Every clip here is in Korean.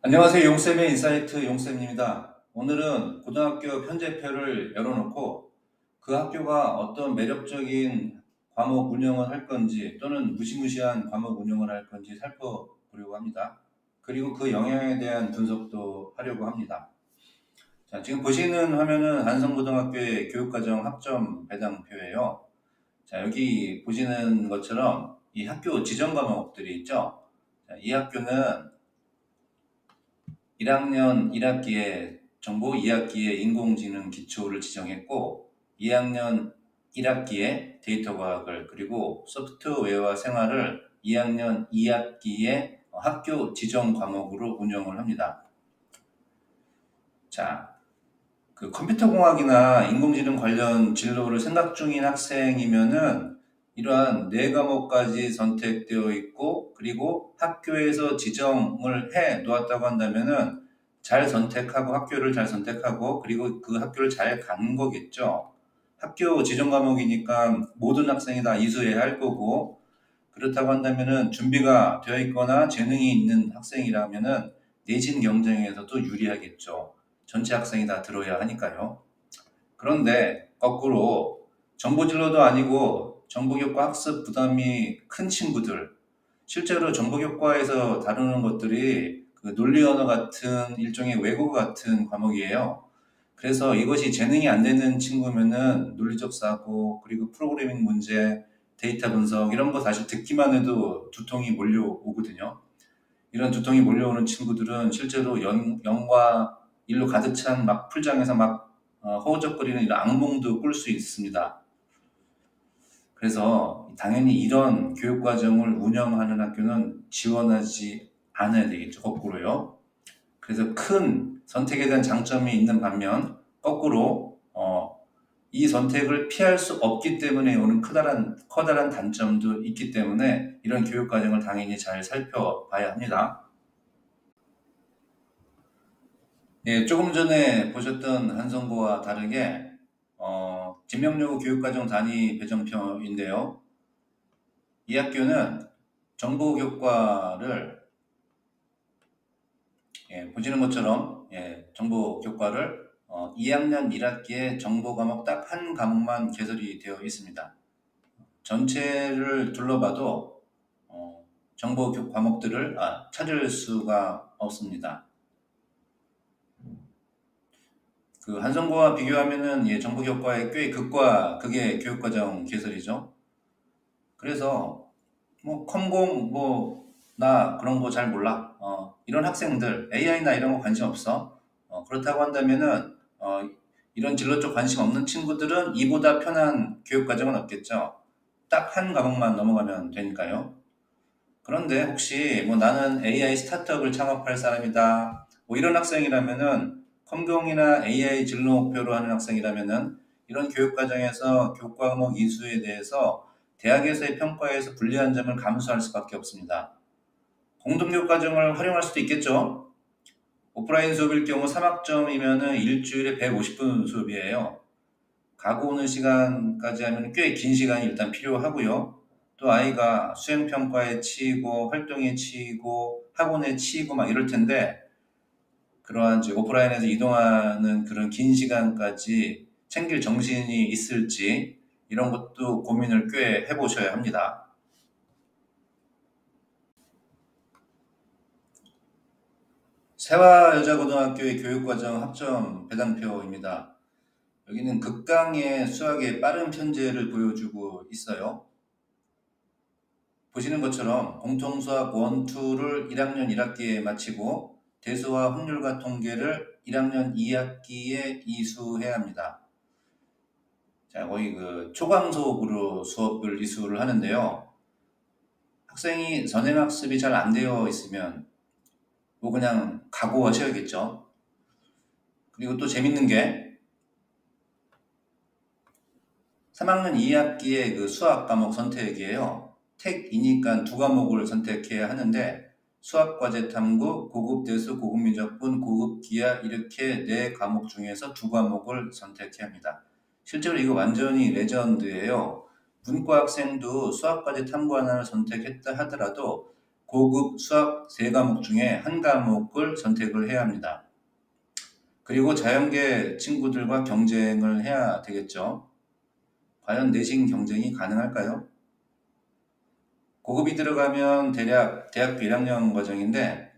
안녕하세요. 용쌤의 인사이트 용쌤입니다. 오늘은 고등학교 편제표를 열어놓고 그 학교가 어떤 매력적인 과목 운영을 할 건지 또는 무시무시한 과목 운영을 할 건지 살펴보려고 합니다. 그리고 그 영향에 대한 분석도 하려고 합니다. 자, 지금 보시는 화면은 한성고등학교의 교육과정 학점 배당표예요. 자, 여기 보시는 것처럼 이 학교 지정 과목들이 있죠. 자, 이 학교는 1학년 1학기에 정보, 2학기에 인공지능 기초를 지정했고 2학년 1학기에 데이터 과학을 그리고 소프트웨어와 생활을 2학년 2학기에 학교 지정 과목으로 운영을 합니다. 자, 그 컴퓨터 공학이나 인공지능 관련 진로를 생각 중인 학생이면은 이러한 네 과목까지 선택되어 있고 그리고 학교에서 지정을 해 놓았다고 한다면은 잘 선택하고 학교를 잘 선택하고 그리고 그 학교를 잘 간 거겠죠. 학교 지정 과목이니까 모든 학생이 다 이수해야 할 거고 그렇다고 한다면은 준비가 되어 있거나 재능이 있는 학생이라면은 내신 경쟁에서도 유리하겠죠. 전체 학생이 다 들어야 하니까요. 그런데 거꾸로 정보진로도 아니고 정보교과 학습 부담이 큰 친구들, 실제로 정보교과에서 다루는 것들이 그 논리 언어 같은 일종의 외국어 같은 과목이에요. 그래서 이것이 재능이 안 되는 친구면은 논리적 사고, 그리고 프로그래밍 문제, 데이터 분석 이런 거 사실 듣기만 해도 두통이 몰려오거든요. 이런 두통이 몰려오는 친구들은 실제로 영과 일로 가득 찬 막 풀장에서 막 허우적거리는 이런 악몽도 꿀 수 있습니다. 그래서 당연히 이런 교육과정을 운영하는 학교는 지원하지 않아야 되겠죠. 거꾸로요. 그래서 큰 선택에 대한 장점이 있는 반면 거꾸로 이 선택을 피할 수 없기 때문에 오는 커다란 단점도 있기 때문에 이런 교육과정을 당연히 잘 살펴봐야 합니다. 예, 조금 전에 보셨던 한성고와 다르게 진명여고 교육과정 단위 배정표인데요. 이 학교는 정보교과를 보시는 것처럼 정보교과를 2학년 1학기에 정보과목 딱 한 과목만 개설이 되어 있습니다. 전체를 둘러봐도 정보 과목들을 찾을 수가 없습니다. 그 한성고와 비교하면은 정보교과의 꽤 극의 교육과정 개설이죠. 그래서 뭐 컴공 뭐 나 그런 거 잘 몰라. 이런 학생들 AI나 이런 거 관심 없어. 그렇다고 한다면은 이런 진로 쪽 관심 없는 친구들은 이보다 편한 교육과정은 없겠죠. 딱 한 과목만 넘어가면 되니까요. 그런데 혹시 뭐 나는 AI 스타트업을 창업할 사람이다. 뭐 이런 학생이라면은 컴공이나 AI 진로 목표로 하는 학생이라면은 이런 교육 과정에서 교과 과목 이수에 대해서 대학에서의 평가에서 불리한 점을 감수할 수밖에 없습니다. 공동교육 과정을 활용할 수도 있겠죠. 오프라인 수업일 경우 3학점이면은 일주일에 150분 수업이에요. 가고 오는 시간까지 하면 꽤 긴 시간이 일단 필요하고요. 또 아이가 수행평가에 치이고 활동에 치이고 학원에 치이고 막 이럴 텐데 그러한 이제 오프라인에서 이동하는 그런 긴 시간까지 챙길 정신이 있을지 이런 것도 고민을 꽤 해보셔야 합니다. 세화여자고등학교의 교육과정 학점 배당표입니다. 여기는 극강의 수학의 빠른 편제를 보여주고 있어요. 보시는 것처럼 공통수학 1, 2를 1학년 1학기에 마치고 대수와 확률과 통계를 1학년 2학기에 이수해야 합니다. 자, 거의 그 초강속으로 수업을 이수를 하는데요. 학생이 선행학습이 잘 안 되어 있으면 뭐 그냥 각오하셔야겠죠. 그리고 또 재밌는 게 3학년 2학기의 그 수학 과목 선택이에요. 택이니까 두 과목을 선택해야 하는데 수학과제 탐구, 고급 대수, 고급 민족분, 고급 기하 이렇게 네 과목 중에서 두 과목을 선택해야 합니다. 실제로 이거 완전히 레전드예요. 문과 학생도 수학과제 탐구 하나를 선택했다 하더라도 고급 수학 3과목 중에 한 과목을 선택을 해야 합니다. 그리고 자연계 친구들과 경쟁을 해야 되겠죠. 과연 내신 경쟁이 가능할까요? 고급이 들어가면 대략 대학교 1학년 과정인데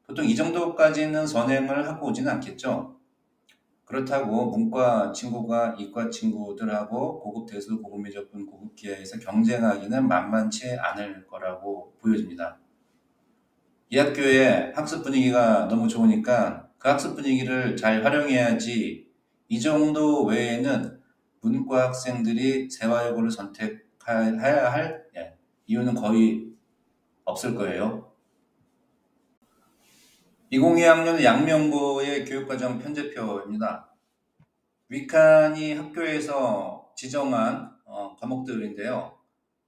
보통 이 정도까지는 선행을 하고 오지는 않겠죠. 그렇다고 문과 친구가 이과 친구들하고 고급 대수, 고급 미적분, 고급 기하에서 경쟁하기는 만만치 않을 거라고 보여집니다. 이 학교의 학습 분위기가 너무 좋으니까 그 학습 분위기를 잘 활용해야지 이 정도 외에는 문과 학생들이 세화여고를 선택해야 할 이유는 거의 없을 거예요. 2022학년 양명고의 교육과정 편제표입니다. 위칸이 학교에서 지정한 과목들인데요.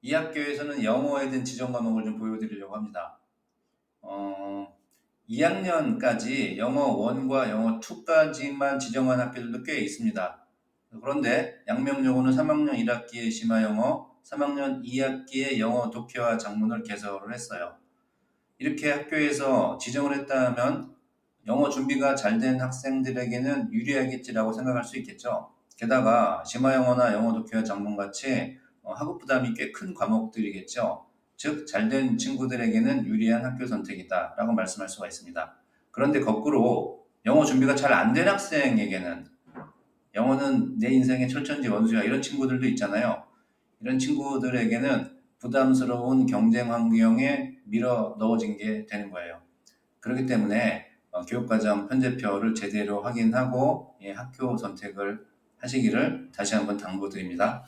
이 학교에서는 영어에 대한 지정 과목을 좀 보여드리려고 합니다. 2학년까지 영어 1과 영어 2까지만 지정한 학교들도 꽤 있습니다. 그런데 양명여고는 3학년 1학기에 심화영어, 3학년 2학기에 영어 독해와 작문을 개설을 했어요. 이렇게 학교에서 지정을 했다면 영어 준비가 잘 된 학생들에게는 유리하겠지라고 생각할 수 있겠죠. 게다가 심화영어나 영어 독해와 작문 같이 학업 부담이 꽤 큰 과목들이겠죠. 즉, 잘된 친구들에게는 유리한 학교 선택이다 라고 말씀할 수가 있습니다. 그런데 거꾸로 영어 준비가 잘 안 된 학생에게는 영어는 내 인생의 철천지 원수야 이런 친구들도 있잖아요. 이런 친구들에게는 부담스러운 경쟁 환경에 밀어 넣어진 게 되는 거예요. 그렇기 때문에 교육과정 편제표를 제대로 확인하고 학교 선택을 하시기를 다시 한번 당부드립니다.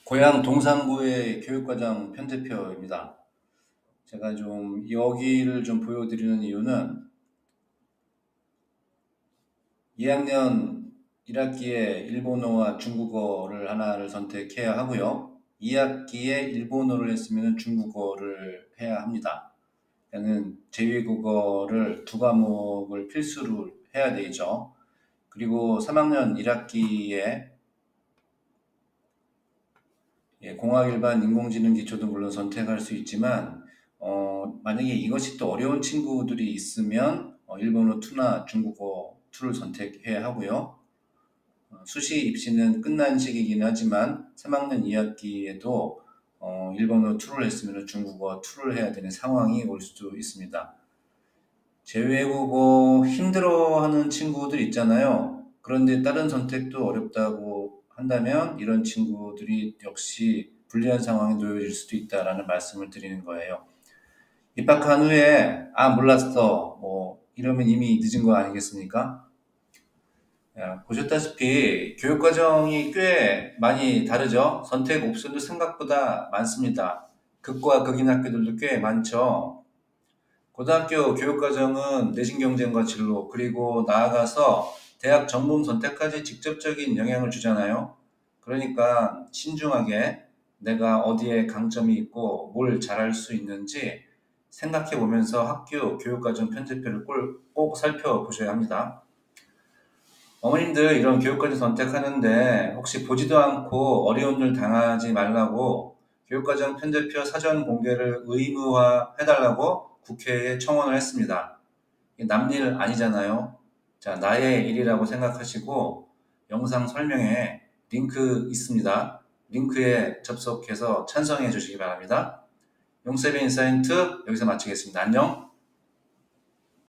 고향 동산구의 교육과정 편제표입니다. 제가 좀 여기를 좀 보여드리는 이유는 2학년 1학기에 일본어와 중국어를 하나를 선택해야 하고요. 2학기에 일본어를 했으면 중국어를 해야 합니다. 얘는 제2외국어를 2과목을 필수로 해야 되죠. 그리고 3학년 1학기에 공학 일반 인공지능 기초도 물론 선택할 수 있지만 만약에 이것이 또 어려운 친구들이 있으면 일본어 2나 중국어 2를 선택해야 하고요. 수시 입시는 끝난 시기이긴 하지만 3학년 2학기에도 일본어 2를 했으면 중국어 2를 해야 되는 상황이 올 수도 있습니다. 제2외국어 힘들어하는 친구들 있잖아요. 그런데 다른 선택도 어렵다고 한다면 이런 친구들이 역시 불리한 상황에 놓여질 수도 있다라는 말씀을 드리는 거예요. 입학한 후에 몰랐어 이러면 이미 늦은 거 아니겠습니까? 보셨다시피 교육과정이 꽤 많이 다르죠. 선택 옵션도 생각보다 많습니다. 극과 극인 학교들도 꽤 많죠. 고등학교 교육과정은 내신 경쟁과 진로 그리고 나아가서 대학 전공 선택까지 직접적인 영향을 주잖아요. 그러니까 신중하게 내가 어디에 강점이 있고 뭘 잘할 수 있는지 생각해 보면서 학교 교육과정 편제표를 꼭 살펴보셔야 합니다. 어머님들 이런 교육과정 선택하는데 혹시 보지도 않고 어려운 일 당하지 말라고 교육과정 편제표 사전 공개를 의무화해달라고 국회에 청원을 했습니다. 남일 아니잖아요. 자, 나의 일이라고 생각하시고 영상 설명에 링크 있습니다. 링크에 접속해서 찬성해 주시기 바랍니다. 용쌤의 인사이트 여기서 마치겠습니다. 안녕.